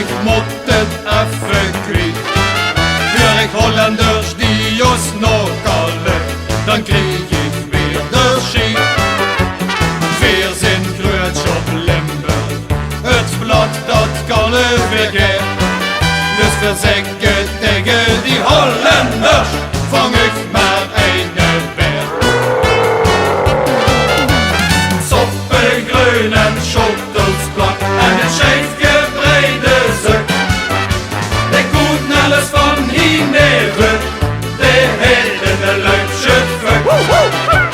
ik moet het even kwijt. Hoor ik Hollanders die ons nokkelen, dan krijg ik weer de schie. Weer zijn kruidje op Limburg, het blad dat kan het weer gaan. Dus verzeggen tegen die Hollanders, vang ik maar een weer. Soppengruin en schottelsblad en een scheef gebreide zak. De koet alles van hier neven, de hele luidje fuck.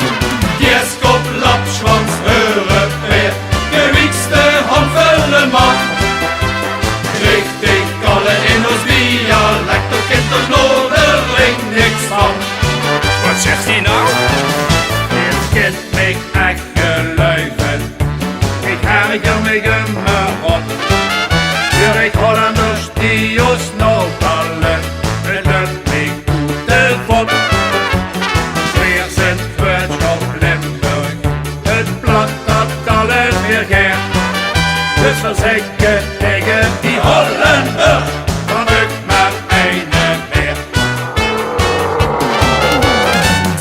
Kierskop, lapschwans, heurenpeer, gewiekste handvullen man. Richtig alle in ons dialect, ook in de noordering niks van. Wat zegt hij nou? Dit kind mij echt geluigen, ik ga het jou mee me op. Hoor ik Hollanders die ons nokkelen, het lukt mij goed te vod. Weer zijn kruidje op Limburg, het blad dat kan het weer gaan. Dus verzeggen tegen die Hollander, van ik maar eine meer.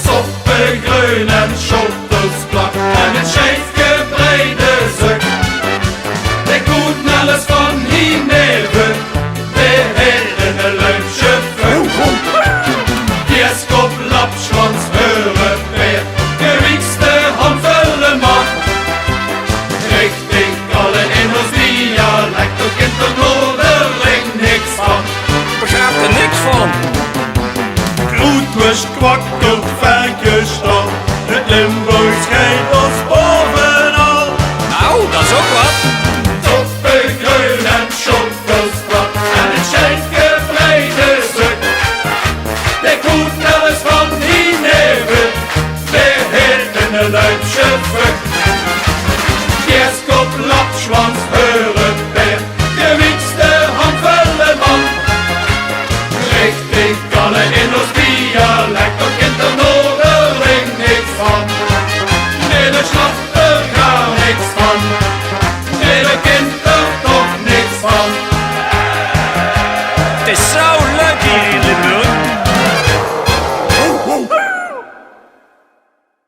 Soppengruin en schottelsblad en een scheef gebreide zak. De koet alles van hier neven, de hele luidje fuck. Kierskop, lapschwans, heurenpeer, gewiekste handvullen man. Richtig alle in ons dialect, ook in de noordering niks van. Begrijp er niks van. Groetwurst, kwak